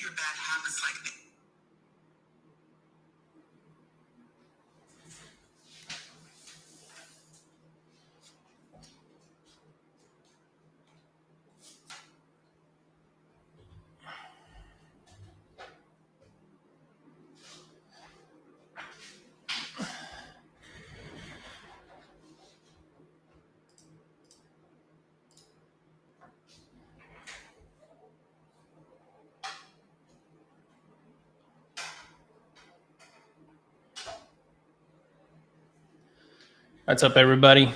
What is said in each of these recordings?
your bad habits like this. What's up, everybody?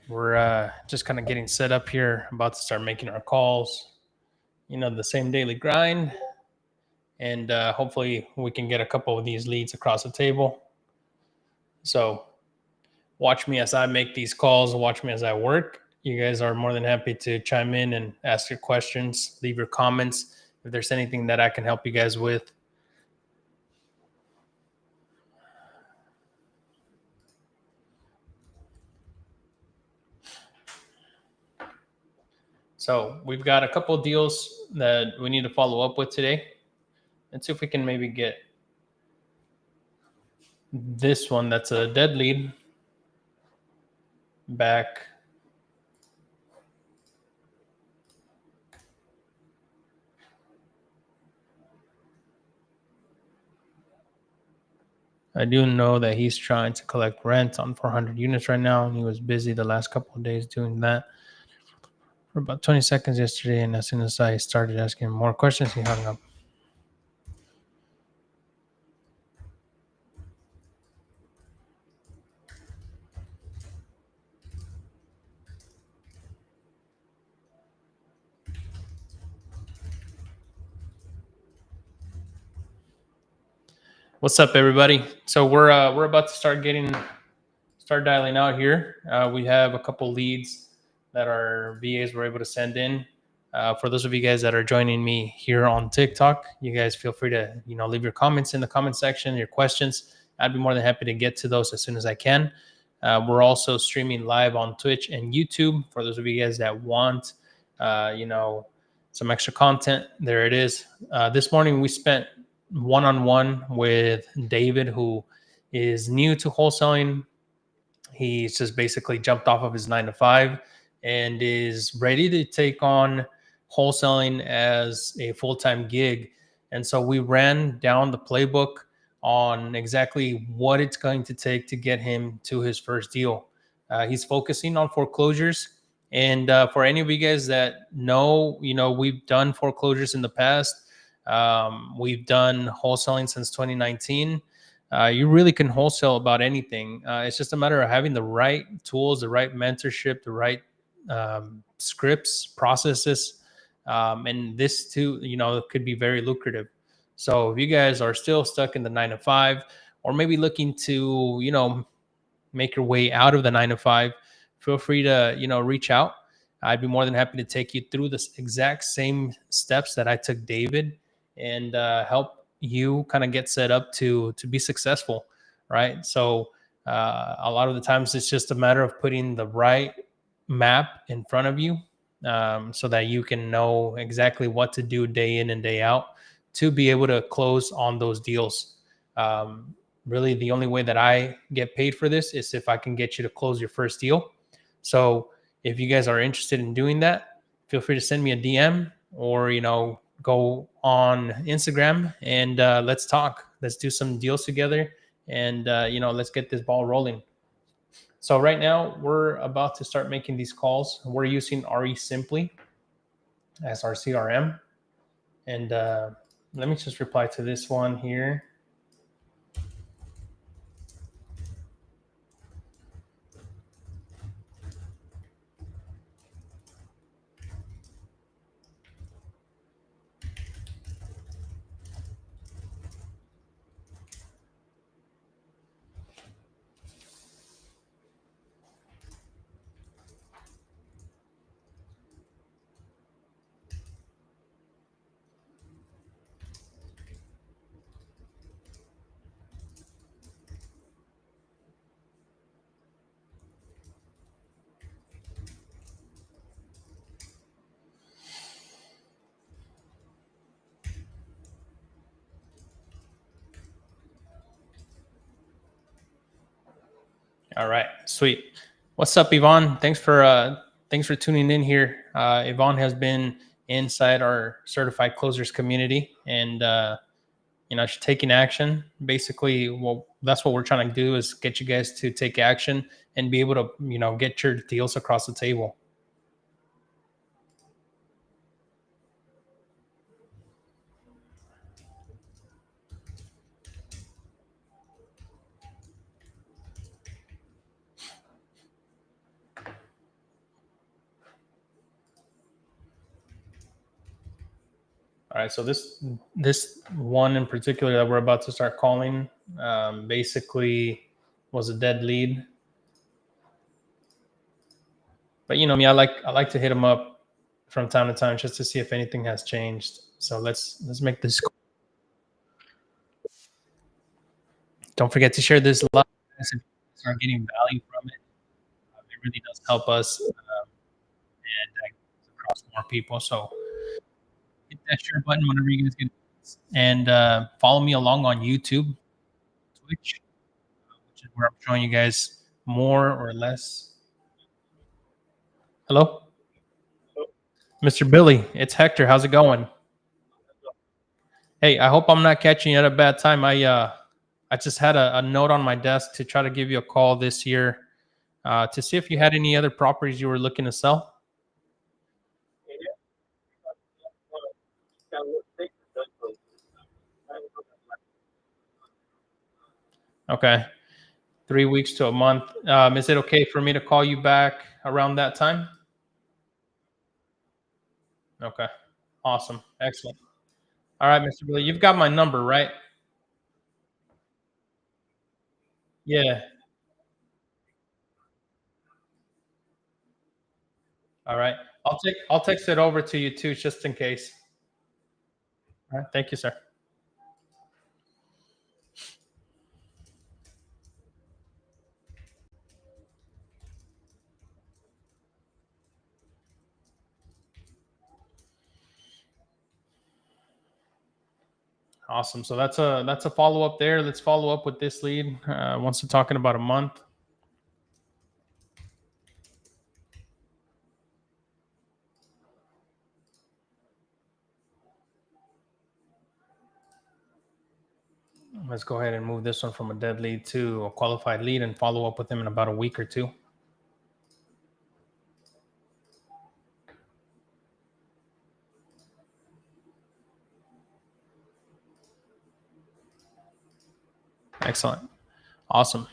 We're just kind of getting set up here, about to start making our calls. You know, the same daily grind. And hopefully we can get a couple of these leads across the table. So watch me as I make these calls. Watch me as I work. You guys are more than happy to chime in and ask your questions. Leave your comments if there's anything that I can help you guys with. So we've got a couple of deals that we need to follow up with today. Let's see if we can maybe get this one that's a dead lead back. I do know that he's trying to collect rent on 400 units right now, and he was busy the last couple of days doing that for about 20 seconds yesterday. And as soon as I started asking him more questions, he hung up. What's up, everybody? So we're about to start dialing out here. We have a couple leads that our VAs were able to send in. For those of you guys that are joining me here on TikTok, you guys feel free to leave your comments in the comment section, your questions. I'd be more than happy to get to those as soon as I can. We're also streaming live on Twitch and YouTube. For those of you guys that want, some extra content, there it is. This morning we spent one-on-one with David, who is new to wholesaling. He's just basically jumped off of his 9-to-5 and is ready to take on wholesaling as a full-time gig. And so we ran down the playbook on exactly what it's going to take to get him to his first deal. He's focusing on foreclosures. And for any of you guys that know, we've done foreclosures in the past. We've done wholesaling since 2019. You really can wholesale about anything. It's just a matter of having the right tools, the right mentorship, the right scripts, processes. And this too, could be very lucrative. So if you guys are still stuck in the 9-to-5, or maybe looking to, make your way out of the 9-to-5, feel free to, reach out. I'd be more than happy to take you through the exact same steps that I took David, and help you kind of get set up to be successful, right? So a lot of the times it's just a matter of putting the right map in front of you, so that you can know exactly what to do day in and day out to be able to close on those deals. Really, the only way that I get paid for this is if I can get you to close your first deal. So if you guys are interested in doing that, feel free to send me a DM, or go on Instagram, and let's talk. Let's do some deals together, and let's get this ball rolling. So right now we're about to start making these calls. We're using RE Simply as our CRM, and let me just reply to this one here. All right, sweet. What's up, Yvonne? Thanks for tuning in here. Yvonne has been inside our certified closers community, and she's taking action. Basically, well, that's what we're trying to do is get you guys to take action and be able to get your deals across the table. All right, so this one in particular that we're about to start calling basically was a dead lead. But you know me, I like to hit them up from time to time just to see if anything has changed. So let's make this. Don't forget to share this live if you start getting value from it. It really does help us and across more people. So hit that share button whenever you guys get it. And follow me along on YouTube, Twitch, which is where I'm showing you guys more or less. Hello, Mr. Billy. It's Hector. How's it going? Hey, I hope I'm not catching you at a bad time. I just had a note on my desk to try to give you a call this year to see if you had any other properties you were looking to sell. Okay. 3 weeks to a month. Is it okay for me to call you back around that time? Okay. Awesome. Excellent. All right, Mr. Billy, you've got my number, right? Yeah. All right. I'll text it over to you too, just in case. All right. Thank you, sir. Awesome. So that's a follow up there. Let's follow up with this lead once we're talking about a month. Let's go ahead and move this one from a dead lead to a qualified lead and follow up with him in about a week or two. Excellent. Awesome.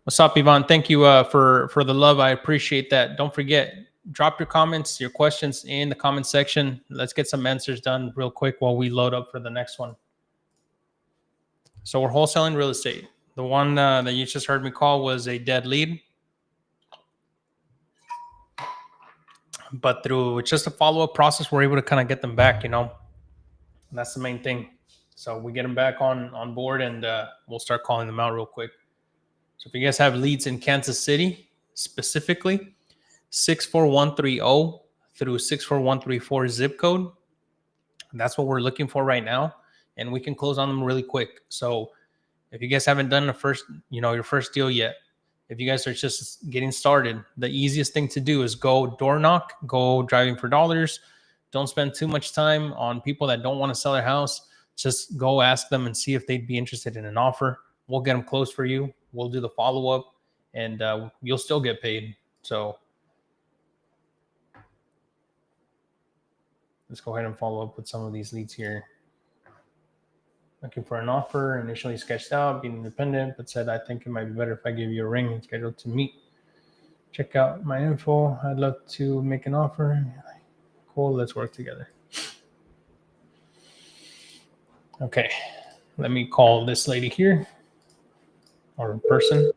What's up, Ivan? Thank you for the love. I appreciate that. Don't forget, drop your comments, your questions in the comment section. Let's get some answers done real quick while we load up for the next one. So we're wholesaling real estate. The one that you just heard me call was a dead lead. But through just a follow-up process, we're able to kind of get them back, That's the main thing. So we get them back on board, and we'll start calling them out real quick. So if you guys have leads in Kansas City, specifically 64130 through 64134 zip code, that's what we're looking for right now, and we can close on them really quick. So if you guys haven't done your first deal yet, if you guys are just getting started, the easiest thing to do is go door knock, go driving for dollars. Don't spend too much time on people that don't want to sell their house. Just go ask them and see if they'd be interested in an offer. We'll get them closed for you. We'll do the follow-up, and you'll still get paid. So let's go ahead and follow up with some of these leads here. Looking for an offer, initially sketched out, being independent, but said, I think it might be better if I give you a ring and schedule to meet. Check out my info. I'd love to make an offer. Cool, let's work together. Okay, let me call this lady here, or person.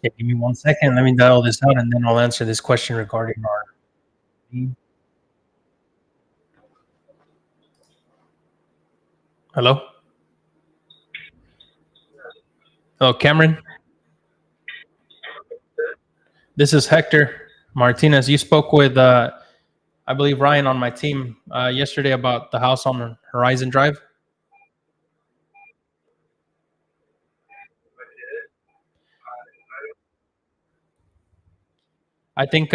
Yeah, give me 1 second. Let me dial this out, and then I'll answer this question regarding our lead. Hello? Hello, Cameron? This is Hector Martinez. You spoke with I believe Ryan on my team yesterday about the house on Horizon Drive. I think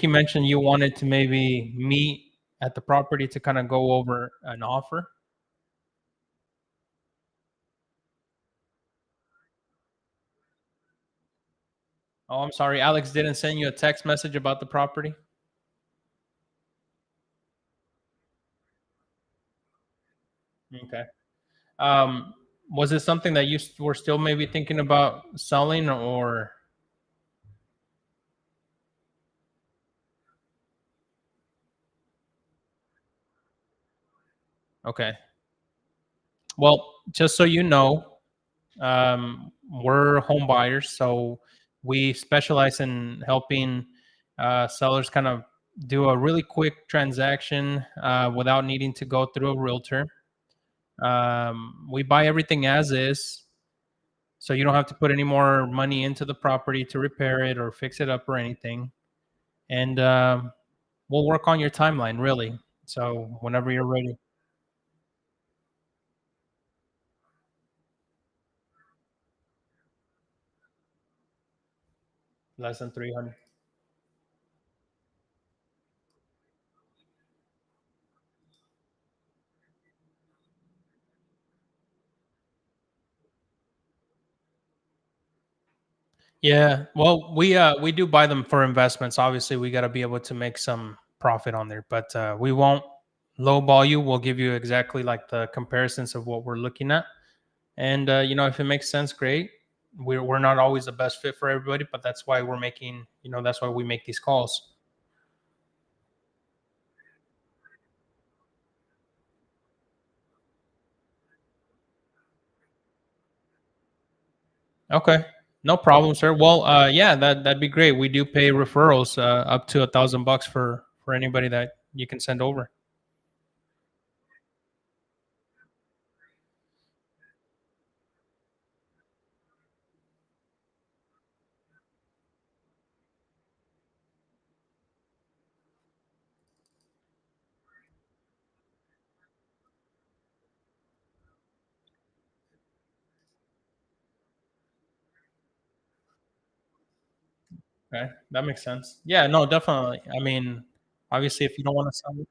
you mentioned you wanted to maybe meet at the property to kind of go over an offer. Oh, I'm sorry, Alex didn't send you a text message about the property. Okay. Um, was it something that were still maybe thinking about selling, or okay? Well, just so you know, we're home buyers, so we specialize in helping sellers kind of do a really quick transaction without needing to go through a realtor. We buy everything as is, so you don't have to put any more money into the property to repair it or fix it up or anything. And we'll work on your timeline, really. So whenever you're ready, less than 300. Yeah, well, we do buy them for investments. Obviously, we got to be able to make some profit on there, but we won't lowball you. We'll give you exactly like the comparisons of what we're looking at, and if it makes sense, great. We're not always the best fit for everybody, but that's why we're making that's why we make these calls. Okay, no problem, sir. Well, yeah, that'd be great. We do pay referrals up to $1,000 for anybody that you can send over. Okay, that makes sense. Yeah, no, definitely. I mean, obviously, if you don't want to sell it,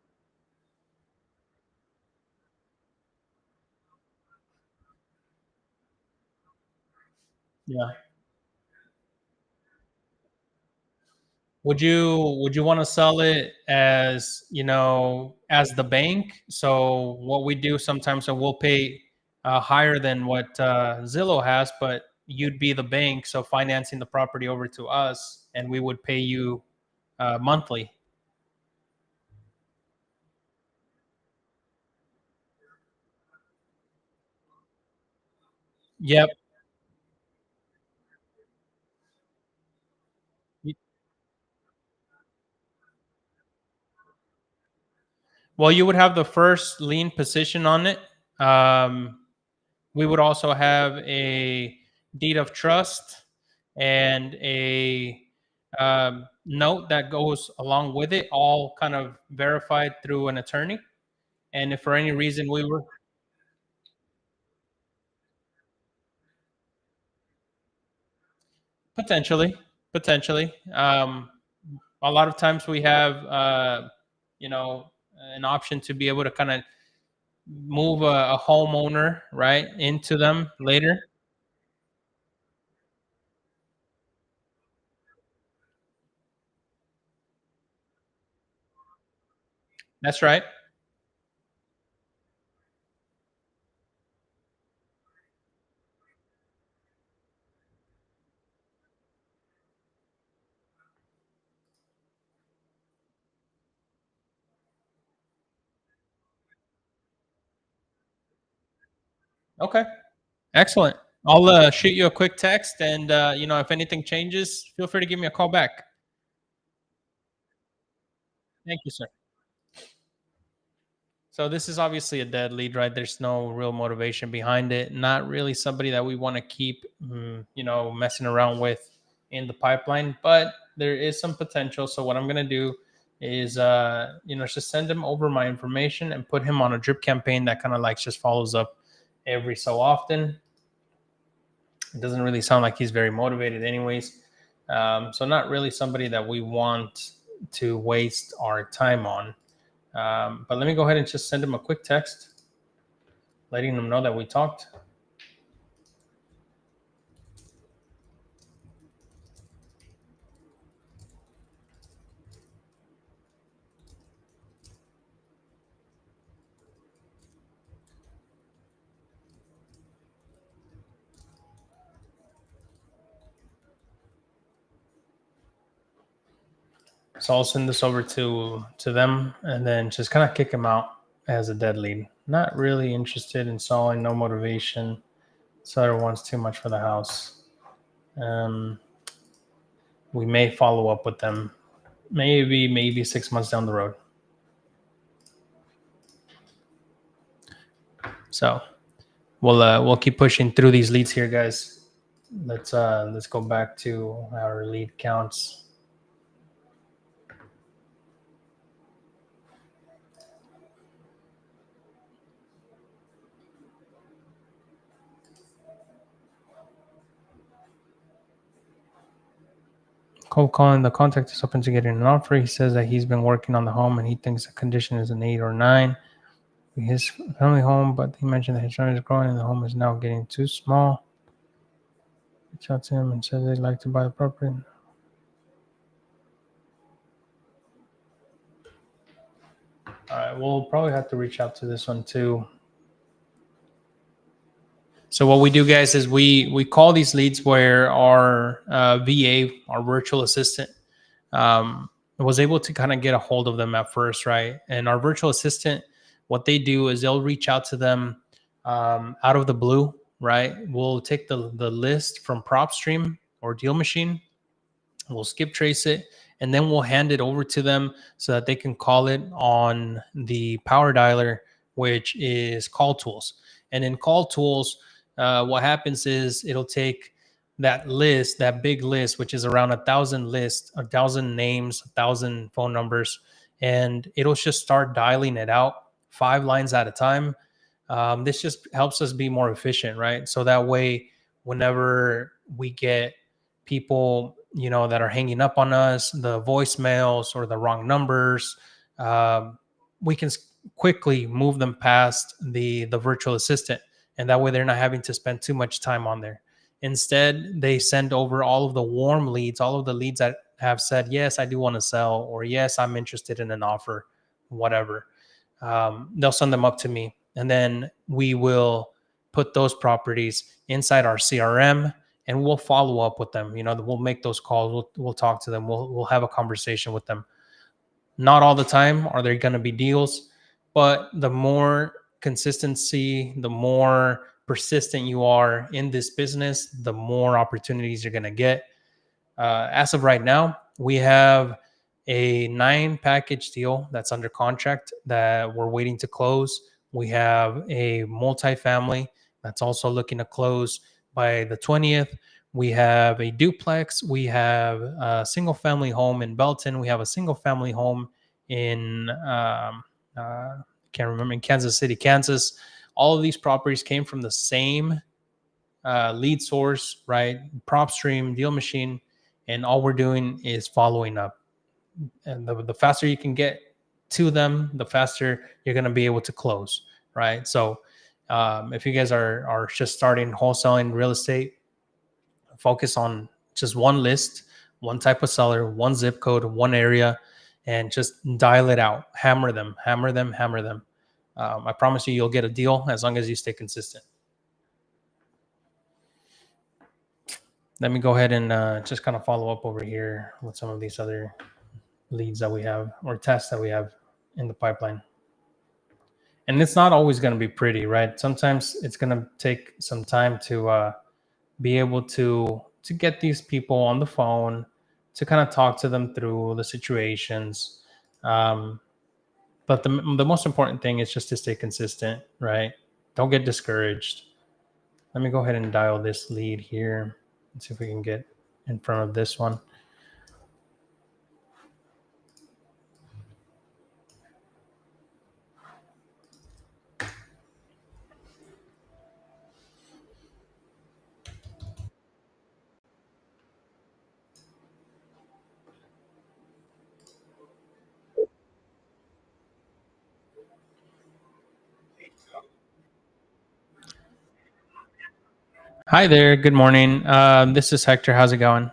yeah. Would you want to sell it as as the bank? So what we do sometimes, so we'll pay higher than what Zillow has, but you'd be the bank, so financing the property over to us, and we would pay you monthly. Yep. Well, you would have the first lien position on it. Um, we would also have a deed of trust and a note that goes along with it, all kind of verified through an attorney. And if for any reason we were potentially, potentially, a lot of times we have, you know, an option to be able to kind of move a homeowner right into them later. That's right. Okay. Excellent. I'll shoot you a quick text, and if anything changes, feel free to give me a call back. Thank you, sir. So this is obviously a dead lead, right? There's no real motivation behind it. Not really somebody that we want to keep, messing around with in the pipeline. But there is some potential. So what I'm gonna do is just send him over my information and put him on a drip campaign that kind of like just follows up every so often. It doesn't really sound like he's very motivated anyways. So not really somebody that we want to waste our time on. But let me go ahead and just send him a quick text letting him know that we talked. So I'll send this over to them and then just kind of kick him out as a dead lead. Not really interested in selling, no motivation. Seller wants too much for the house. We may follow up with them maybe 6 months down the road. So we'll keep pushing through these leads here, guys. Let's go back to our lead counts. Cold calling, the contact is open to getting an offer. He says that he's been working on the home and he thinks the condition is an 8 or 9. His family home, but he mentioned that his son is growing and the home is now getting too small. Reach out to him and says they'd like to buy the property. All right, we'll probably have to reach out to this one too. So what we do, guys, is we call these leads where our VA, our virtual assistant, was able to kind of get a hold of them at first, right? And our virtual assistant, what they do is they'll reach out to them out of the blue, right? We'll take the list from PropStream or Deal Machine, we'll skip trace it, and then we'll hand it over to them so that they can call it on the power dialer, which is Call Tools. And in Call Tools, what happens is it'll take that list, that big list, which is around 1,000 lists, 1,000 names, 1,000 phone numbers, and it'll just start dialing it out 5 lines at a time. This just helps us be more efficient, right? So that way, whenever we get people, that are hanging up on us, the voicemails or the wrong numbers, we can quickly move them past the virtual assistant, and that way they're not having to spend too much time on there. Instead, they send over all of the warm leads, all of the leads that have said, yes, I do want to sell, or yes, I'm interested in an offer, whatever. They'll send them up to me, and then we will put those properties inside our CRM, and we'll follow up with them. We'll make those calls. We'll talk to them. We'll have a conversation with them. Not all the time are there going to be deals, but the more consistency, the more persistent you are in this business, the more opportunities you're going to get. As of right now, we have a 9 package deal that's under contract that we're waiting to close. We have a multifamily that's also looking to close by the 20th. We have a duplex. We have a single family home in Belton. We have a single family home in, can't remember, in Kansas City, Kansas. All of these properties came from the same lead source, right? PropStream, Deal Machine. And all we're doing is following up. And the faster you can get to them, the faster you're going to be able to close, right? So if you guys are just starting wholesaling real estate, focus on just one list, one type of seller, one zip code, one area, and just dial it out. Hammer them, hammer them, hammer them. I promise you'll get a deal as long as you stay consistent. Let me go ahead and just kind of follow up over here with some of these other leads that we have or tests that we have in the pipeline. And it's not always going to be pretty, right? Sometimes it's going to take some time to be able to get these people on the phone, to kind of talk to them through the situations. But the most important thing is just to stay consistent, right? Don't get discouraged. Let me go ahead and dial this lead here. Let's see if we can get in front of this one. Hi there. Good morning. This is Hector. How's it going?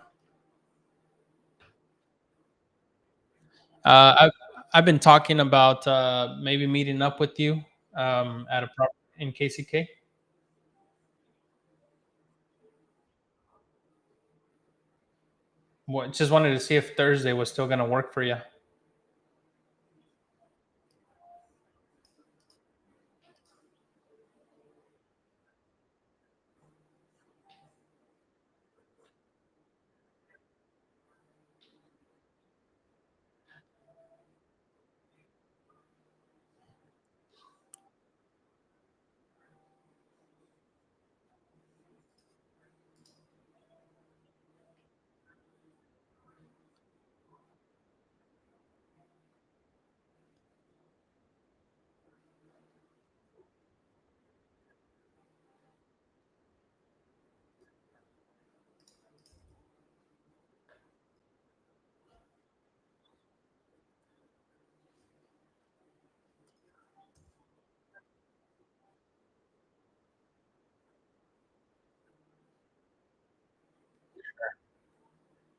I've been talking about maybe meeting up with you at a in KCK. Just wanted to see if Thursday was still going to work for you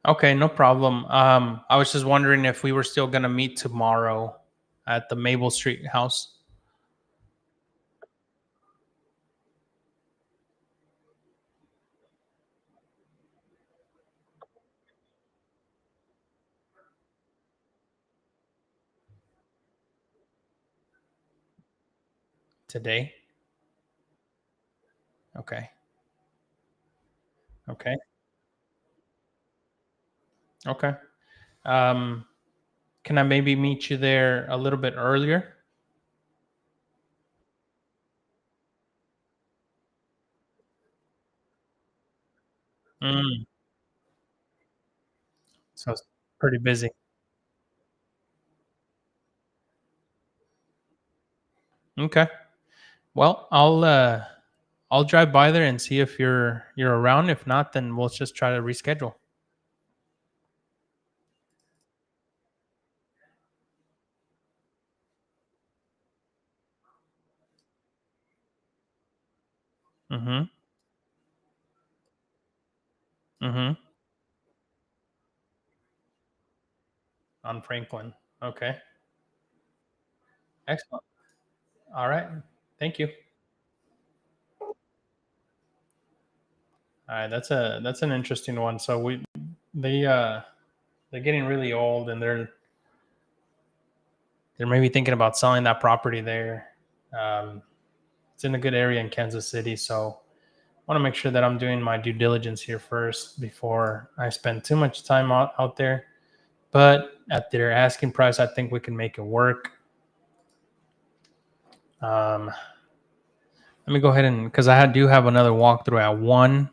Okay, no problem. I was just wondering if we were still going to meet tomorrow at the Maple Street house today. Okay. Okay. Okay. Um, can I maybe meet you there a little bit earlier? Mm, so it's pretty busy. Okay. Well, I'll drive by there and see if you're around. If not, then we'll just try to reschedule. Mm-hmm. Mm-hmm. On Franklin. Okay. Excellent. All right. Thank you. All right. That's an interesting one. So they they're getting really old and they're maybe thinking about selling that property there. Um, it's in a good area in Kansas City, so I want to make sure that I'm doing my due diligence here first before I spend too much time out there. But at their asking price, I think we can make it work. Um, let me go ahead and because do have another walkthrough at 1,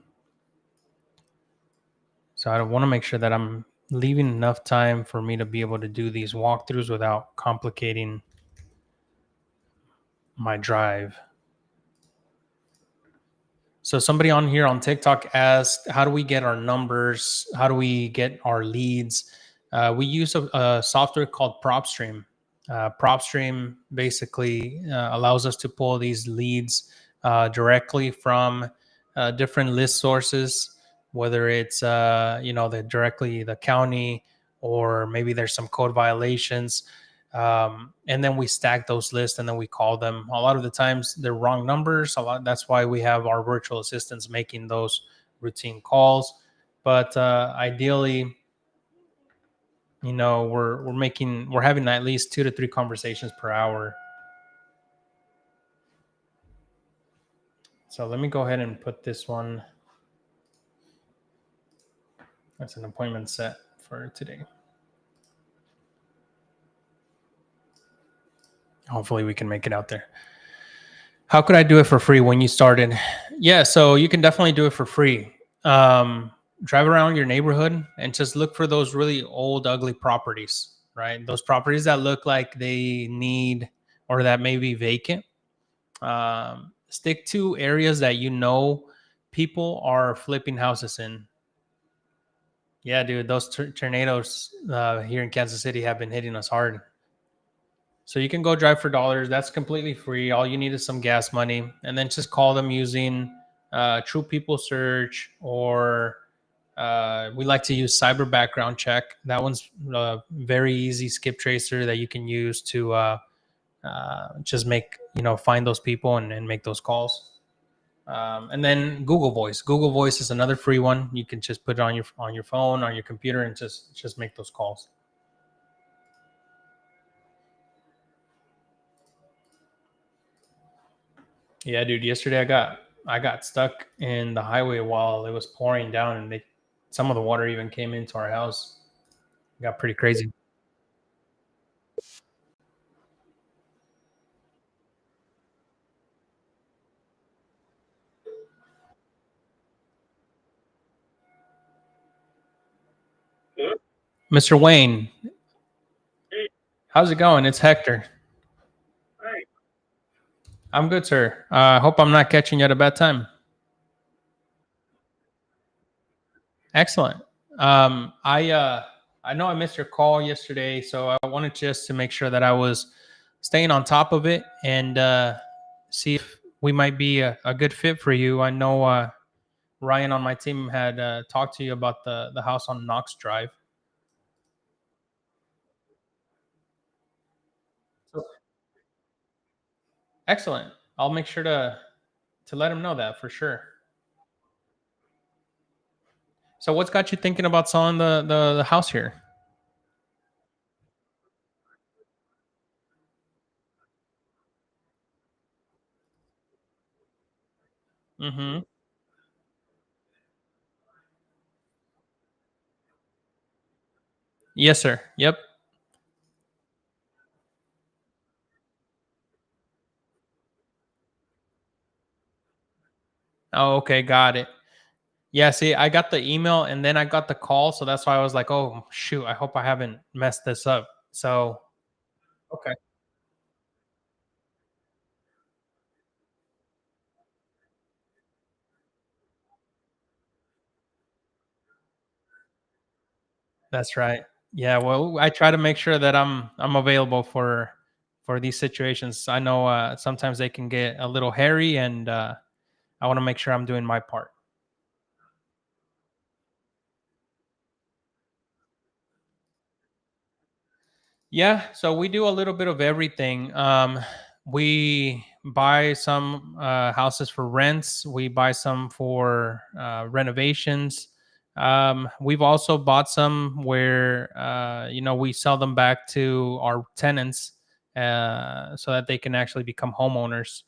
so I want to make sure that I'm leaving enough time for me to be able to do these walkthroughs without complicating my drive. So somebody on here on TikTok asked, "How do we get our numbers? How do we get our leads?" We use a software called PropStream. PropStream basically allows us to pull these leads directly from different list sources, whether it's directly the county or maybe there's some code violations. And then we stack those lists and then we call them. A lot of the times they're wrong numbers. That's why we have our virtual assistants making those routine calls. But ideally, we're having at least 2 to 3 conversations per hour. So let me go ahead and put this one. That's an appointment set for today. Hopefully we can make it out there. How could I do it for free when you started? Yeah, so you can definitely do it for free. Drive around your neighborhood and just look for those really old, ugly properties, right? Those properties that look like they need or that may be vacant. Stick to areas that people are flipping houses in. Yeah, dude, those tornadoes here in Kansas City have been hitting us hard. So you can go drive for dollars. That's completely free. All you need is some gas money, and then just call them using True People Search, or we like to use Cyber Background Check. That one's a very easy skip tracer that you can use to just make, find those people and make those calls. And then Google Voice. Google Voice is another free one. You can just put it on your phone, on your computer, and just make those calls. Yeah, dude. Yesterday I got stuck in the highway while it was pouring down, and some of the water even came into our house. It got pretty crazy. Mr. Wayne, how's it going? It's Hector. I'm good, sir. I hope I'm not catching you at a bad time. Excellent. I know I missed your call yesterday, so I wanted just to make sure that I was staying on top of it and see if we might be a good fit for you. I know Ryan on my team had talked to you about the house on Knox Drive. So, excellent. I'll make sure to let him know that for sure. So, what's got you thinking about selling the house here? Mm-hmm. Yes, sir. Yep. Oh, okay. Got it. Yeah, see, I got the email and then I got the call, so that's why I was like, "Oh, shoot, I hope I haven't messed this up." So, okay, that's right. Yeah, well, I try to make sure that I'm available for these situations. I know sometimes they can get a little hairy, and I want to make sure I'm doing my part. Yeah, so we do a little bit of everything. We buy some houses for rents. We buy some for renovations. We've also bought some where we sell them back to our tenants so that they can actually become homeowners.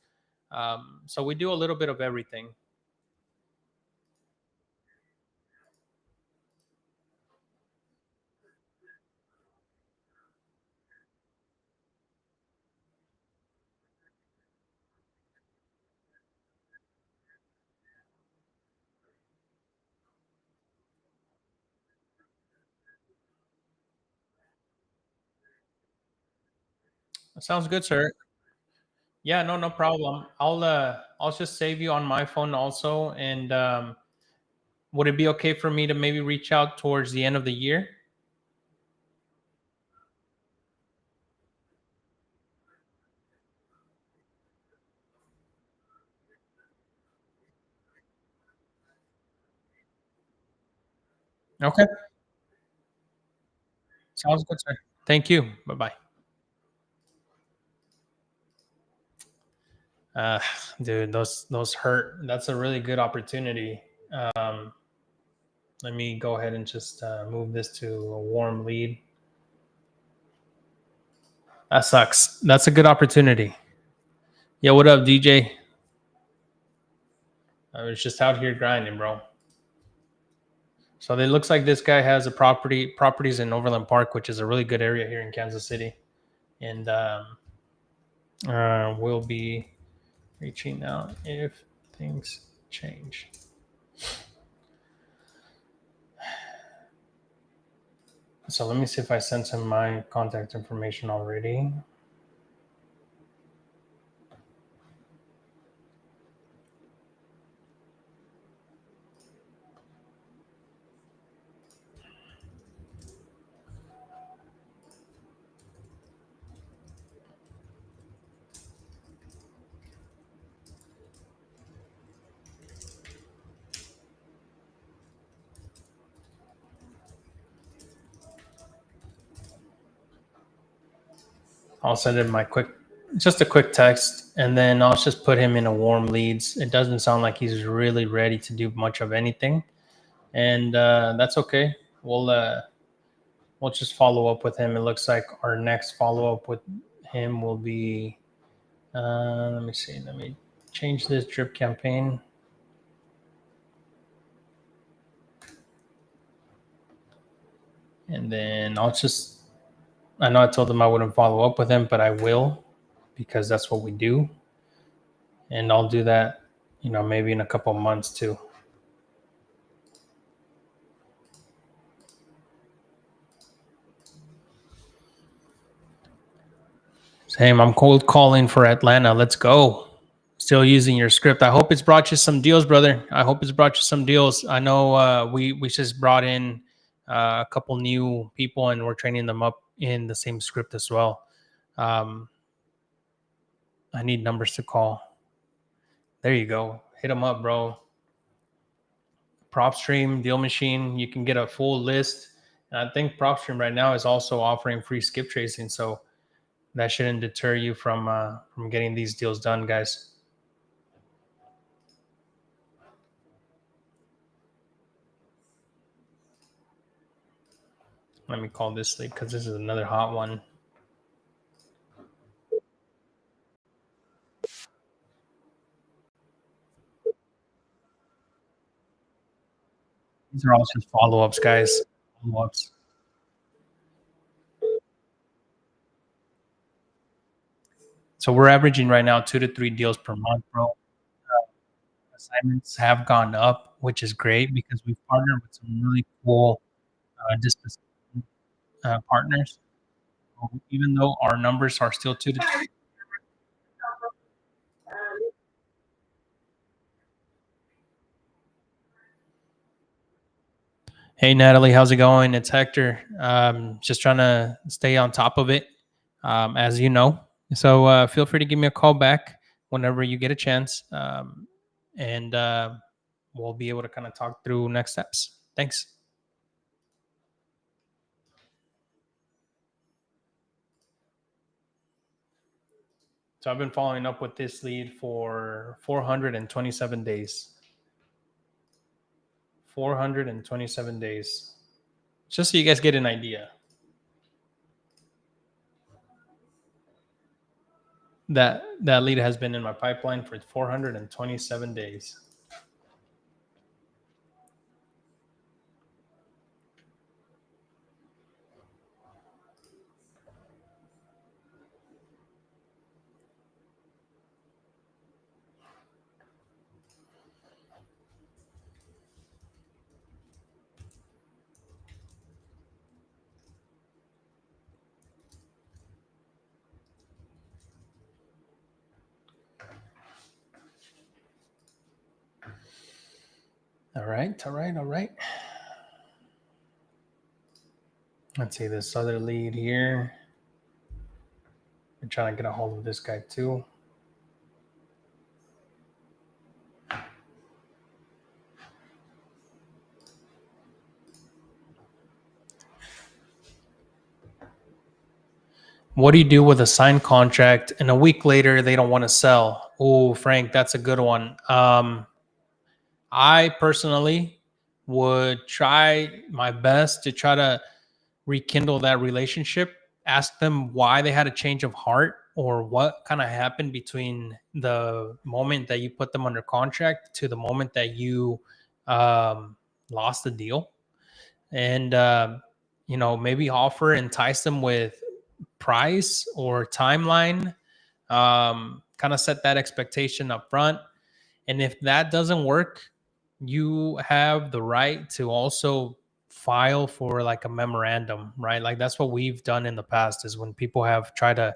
So we do a little bit of everything. Sounds good, sir. Yeah, no, no problem. I'll just save you on my phone also, and would it be okay for me to maybe reach out towards the end of the year? Okay. Sounds good, sir. Thank you. Bye bye. Uh, dude, those hurt. That's a really good opportunity. Um, Let me go ahead and just move this to a warm lead. That sucks. That's a good opportunity. Yeah, what up, DJ? I was just out here grinding, bro. So it looks like this guy has a properties in Overland Park, which is a really good area here in Kansas City, and we'll be reaching out if things change. So let me see if I sent him my contact information already. I'll send him just a quick text, and then I'll just put him in a warm leads. It doesn't sound like he's really ready to do much of anything, and that's okay. We'll just follow up with him. It looks like our next follow up with him will be. Let me see. Let me change this drip campaign. And then I know I told him I wouldn't follow up with him, but I will because that's what we do. And I'll do that, maybe in a couple of months too. Same, I'm cold calling for Atlanta. Let's go. Still using your script. I hope it's brought you some deals, brother. I hope it's brought you some deals. I know we just brought in a couple new people and we're training them up in the same script as well. I need numbers to call. There you go. Hit them up, bro. PropStream, Deal Machine, you can get a full list. And I think PropStream right now is also offering free skip tracing, so that shouldn't deter you from getting these deals done, guys. Let me call this lead because this is another hot one. These are all just follow-ups, guys. Follow-ups. So we're averaging right now 2 to 3 deals per month, bro. Assignments have gone up, which is great because we've partnered with some really cool disposition partners. So even though our numbers are still 2 to 3. Hey, Natalie, how's it going? It's Hector. Just trying to stay on top of it, as you know. So feel free to give me a call back whenever you get a chance, and we'll be able to kind of talk through next steps. Thanks. So I've been following up with this lead for 427 days. 427 days. Just so you guys get an idea. That lead has been in my pipeline for 427 days. All right. Let's see this other lead here. I'm trying to get a hold of this guy too. What do you do with a signed contract and a week later they don't want to sell? Oh, Frank, that's a good one. I personally would try my best to try to rekindle that relationship. Ask them why they had a change of heart or what kind of happened between the moment that you put them under contract to the moment that you lost the deal. And, maybe entice them with price or timeline. Kind of set that expectation up front. And if that doesn't work, you have the right to also file for like a memorandum, right? Like that's what we've done in the past is when people have tried to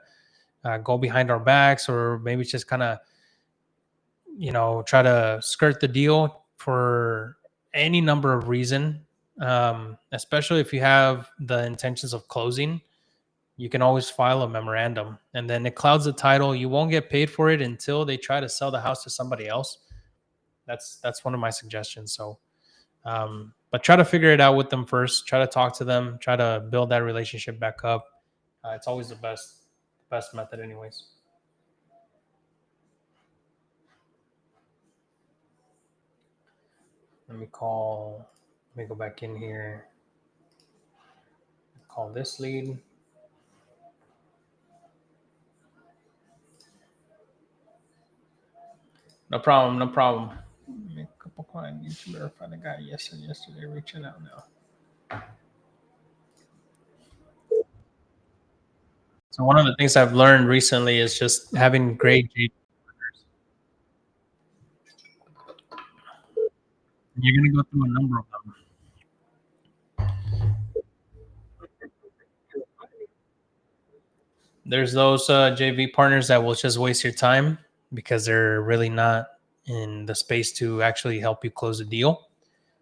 go behind our backs or maybe just kind of, try to skirt the deal for any number of reason. Especially if you have the intentions of closing, you can always file a memorandum and then it clouds the title. You won't get paid for it until they try to sell the house to somebody else. That's one of my suggestions. So, but try to figure it out with them first. Try to talk to them. Try to build that relationship back up. It's always the best best method, anyways. Let me call. Let me go back in here. Call this lead. No problem. No problem. Make a couple clients. Need to verify the guy yesterday. Reaching out now. So one of the things I've learned recently is just having great G. You're gonna go through a number of them. There's those JV partners that will just waste your time because they're really not in the space to actually help you close a deal.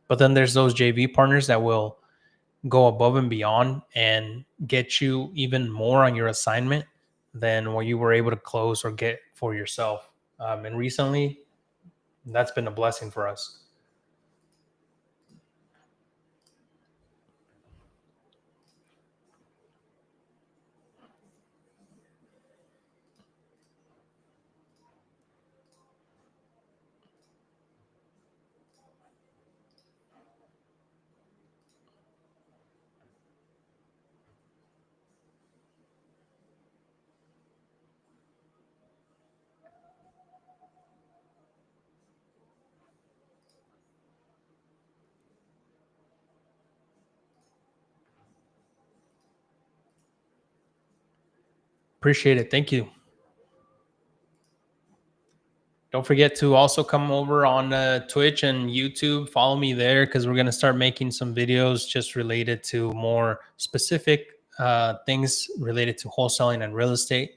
But then there's those JV partners that will go above and beyond and get you even more on your assignment than what you were able to close or get for yourself. And recently, that's been a blessing for us. Appreciate it. Thank you. Don't forget to also come over on Twitch and YouTube. Follow me there because we're going to start making some videos just related to more specific things related to wholesaling and real estate.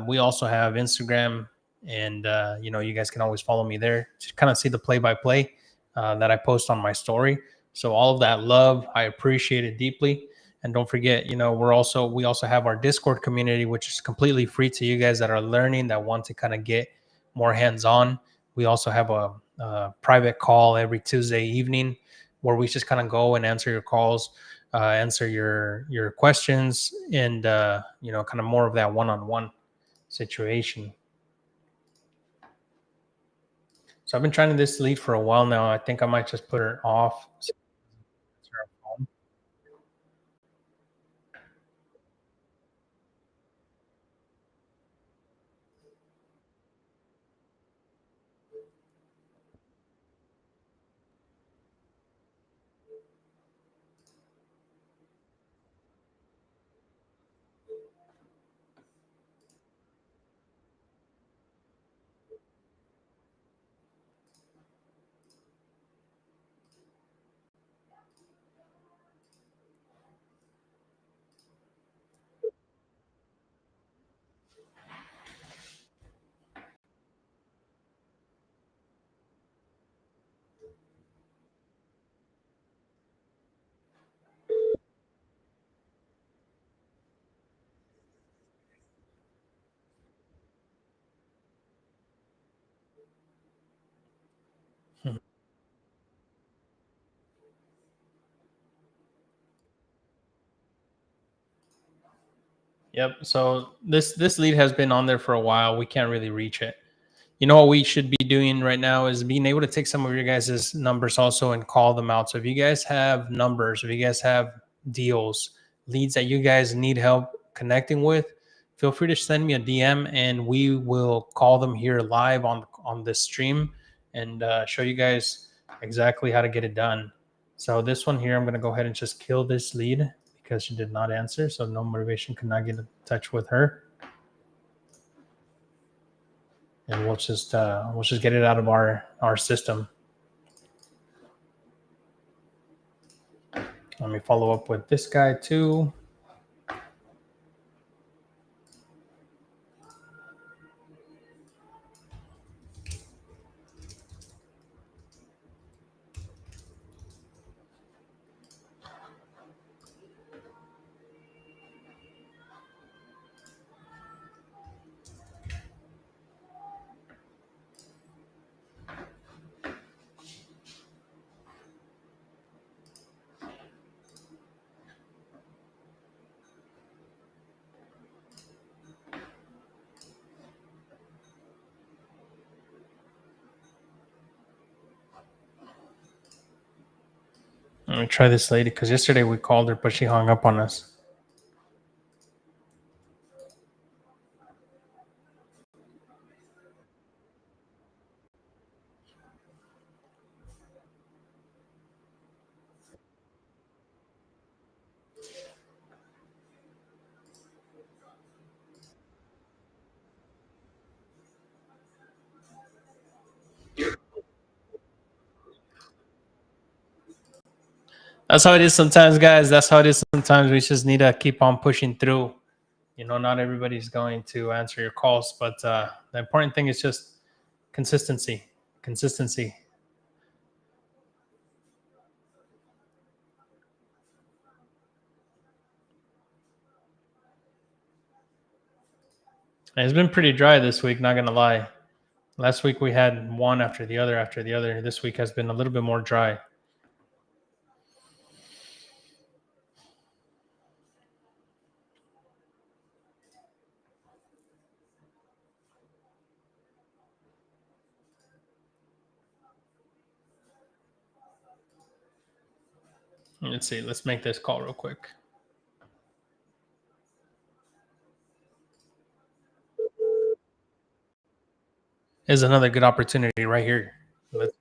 We also have Instagram, and you guys can always follow me there to kind of see the play-by-play that I post on my story. So all of that love, I appreciate it deeply. And don't forget, we also have our Discord community, which is completely free to you guys that are learning, that want to kind of get more hands-on. We also have a private call every Tuesday evening where we just kind of go and answer your calls, answer your questions, and kind of more of that one-on-one situation. So I've been trying this lead for a while now. I think I might just put her off. Yep. So this lead has been on there for a while. We can't really reach it. You know what we should be doing right now is being able to take some of your guys' numbers also and call them out. So if you guys have numbers, if you guys have deals, leads that you guys need help connecting with, feel free to send me a DM and we will call them here live on this stream and show you guys exactly how to get it done. So this one here, I'm going to go ahead and just kill this lead because she did not answer. So no motivation, could not get in touch with her. And we'll just get it out of our system. Let me follow up with this guy too. Let me try this lady because yesterday we called her, but she hung up on us. That's how it is sometimes, guys. That's how it is sometimes. We just need to keep on pushing through. Not everybody's going to answer your calls, but the important thing is just consistency. Consistency. And it's been pretty dry this week, not gonna lie. Last week we had one after the other after the other. This week has been a little bit more dry. Let's see. Let's make this call real quick. Is another good opportunity right here. Let's,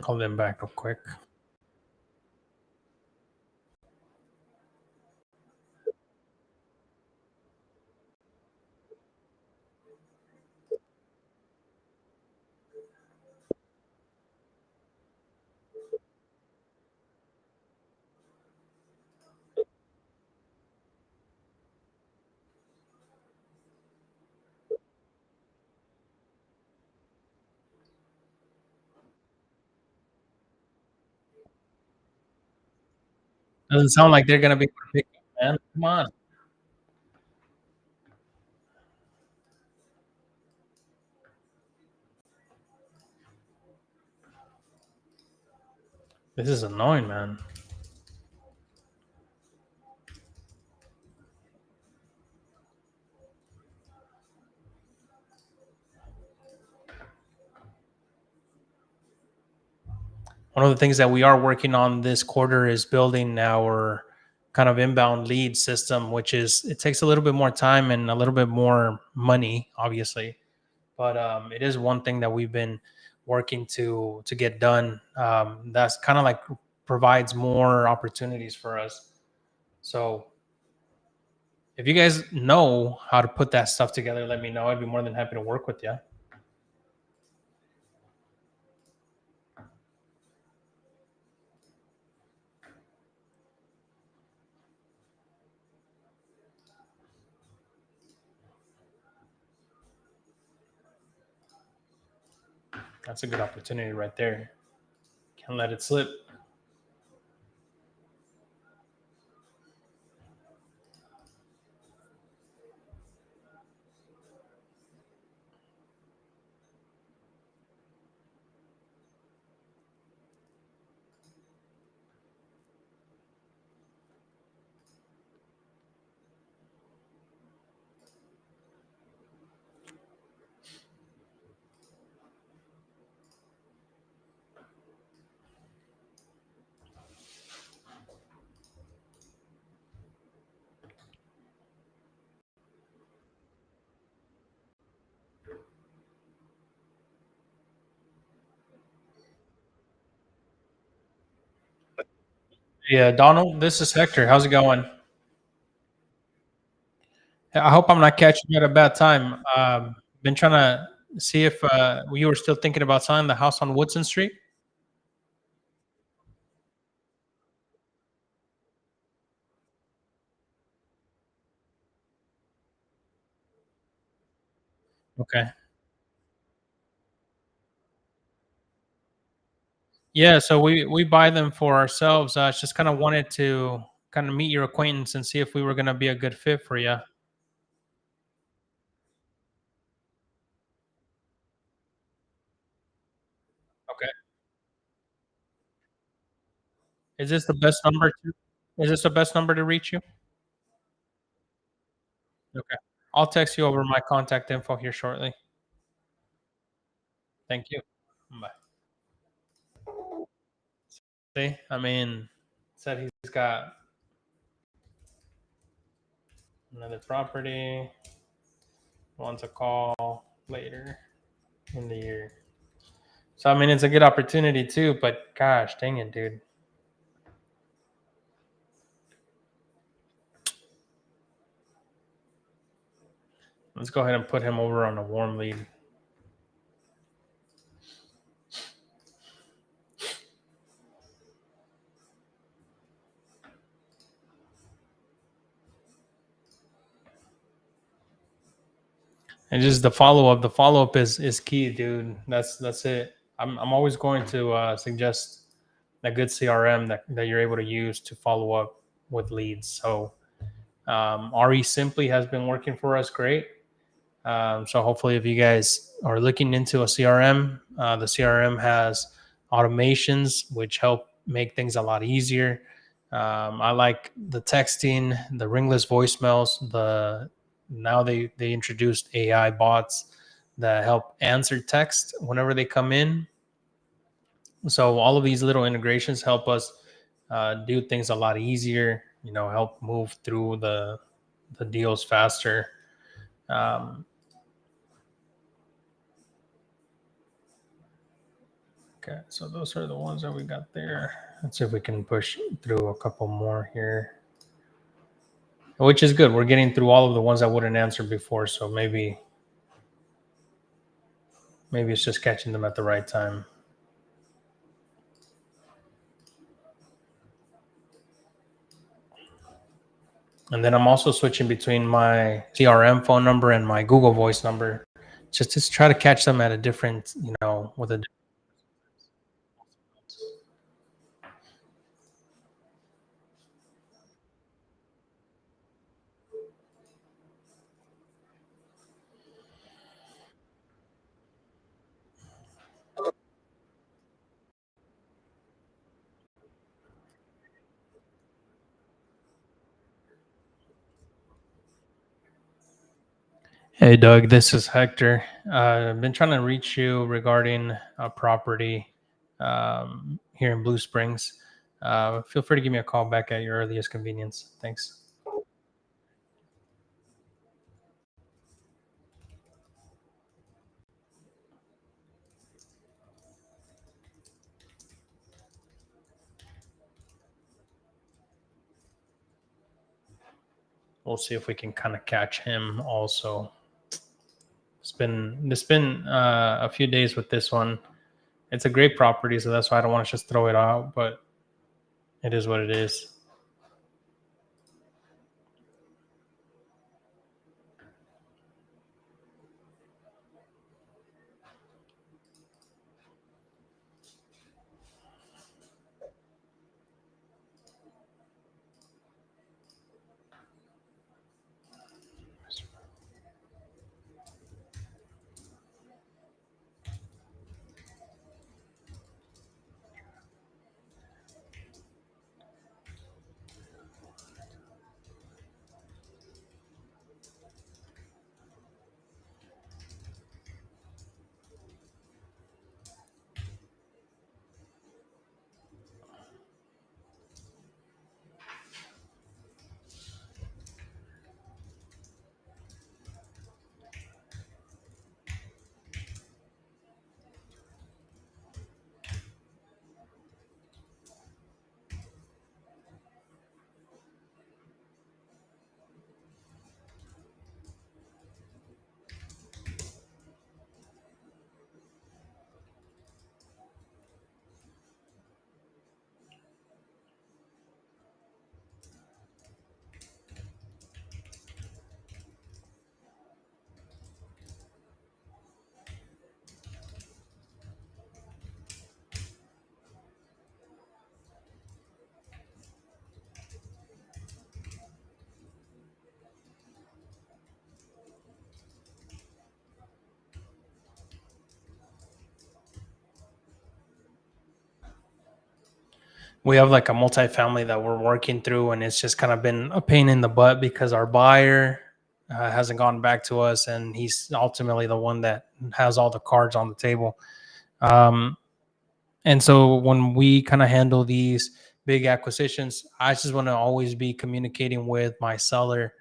call them back real quick. Doesn't sound like they're gonna be able to pick up, man. Come on. This is annoying, man. One of the things that we are working on this quarter is building our kind of inbound lead system, which is it takes a little bit more time and a little bit more money, obviously, but it is one thing that we've been working to get done. That's kind of like provides more opportunities for us. So if you guys know how to put that stuff together, let me know. I'd be more than happy to work with you. That's a good opportunity right there. Can't let it slip. Yeah, Donald, this is Hector. How's it going? I hope I'm not catching you at a bad time. Been trying to see if you were still thinking about selling the house on Woodson Street. Okay. Yeah, so we buy them for ourselves. I just kind of wanted to kind of meet your acquaintance and see if we were gonna be a good fit for you. Okay. Is this the best number to is this the best number to reach you? Okay. I'll text you over my contact info here shortly. Thank you. Bye. See, I mean, said he's got another property, wants a call later in the year. So I mean, it's a good opportunity too. But gosh, dang it, dude. Let's go ahead and put him over on a warm lead. And just the follow up. The follow up is key, dude. That's it. I'm always going to suggest a good CRM that you're able to use to follow up with leads. So RE Simply has been working for us great. So hopefully, if you guys are looking into a CRM, the CRM has automations which help make things a lot easier. I like the texting, the ringless voicemails. Now they introduced AI bots that help answer text whenever they come in. So all of these little integrations help us do things a lot easier. You know, help move through the deals faster. Um, Okay, so those are the ones that we got there. Let's see if we can push through a couple more here, which is good. We're getting through all of the ones I wouldn't answer before, so maybe it's just catching them at the right time. And then I'm also switching between my CRM phone number and my Google Voice number, just to try to catch them at a different, with a. Hey, Doug, this is Hector. I've been trying to reach you regarding a property here in Blue Springs. Feel free to give me a call back at your earliest convenience. Thanks. We'll see if we can kind of catch him also. It's been a few days with this one. It's a great property, so that's why I don't want to just throw it out, but it is what it is. we have like a multifamily that we're working through, and it's just kind of been a pain in the butt because our buyer hasn't gone back to us, and he's ultimately the one that has all the cards on the table. Um, and so when we kind of handle these big acquisitions, I just want to always be communicating with my seller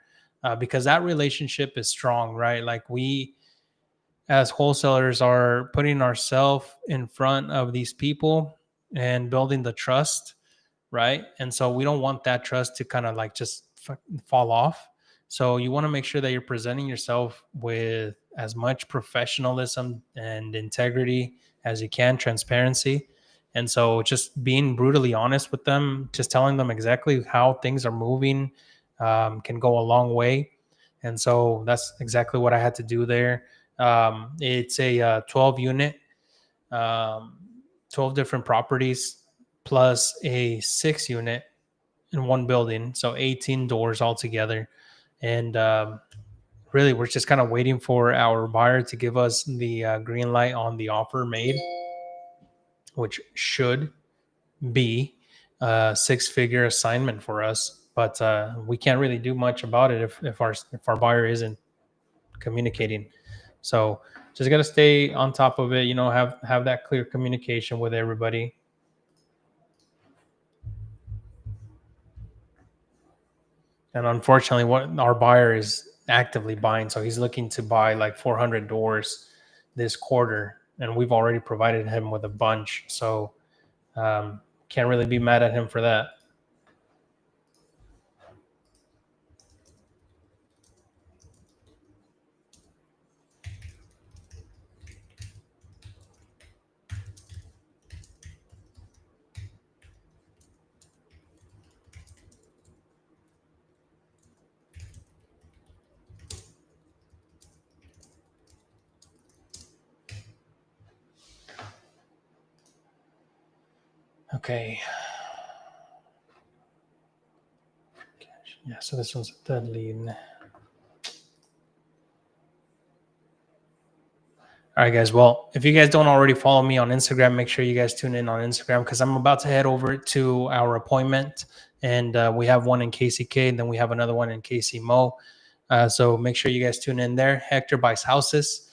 because that relationship is strong, right? Like we as wholesalers are putting ourselves in front of these people and building the trust, right? And so we don't want that trust to kind of like just fall off. So you want to make sure that you're presenting yourself with as much professionalism and integrity as you can, transparency. And so just being brutally honest with them, just telling them exactly how things are moving can go a long way. And so that's exactly what I had to do there. It's a 12 unit, um, 12 different properties plus a 6 unit in one building. So 18 doors altogether. And really, we're just kind of waiting for our buyer to give us the green light on the offer made, which should be a 6-figure assignment for us. But we can't really do much about it if our buyer isn't communicating. So just got to stay on top of it, have that clear communication with everybody. And unfortunately, what our buyer is actively buying, so he's looking to buy like 400 doors this quarter, and we've already provided him with a bunch. So can't really be mad at him for that. Okay. Yeah, so this one's a dead lead. All right, guys. Well, if you guys don't already follow me on Instagram, make sure you guys tune in on Instagram because I'm about to head over to our appointment, and we have one in KCK, and then we have another one in KC Mo. So make sure you guys tune in there. Hector buys houses.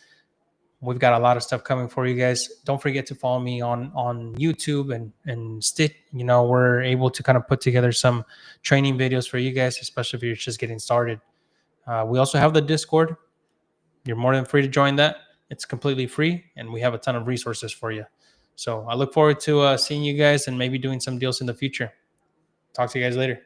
We've got a lot of stuff coming for you guys. Don't forget to follow me on YouTube and Stitch. We're able to kind of put together some training videos for you guys, especially if you're just getting started. We also have the Discord. You're more than free to join that. It's completely free, and we have a ton of resources for you. So I look forward to seeing you guys and maybe doing some deals in the future. Talk to you guys later.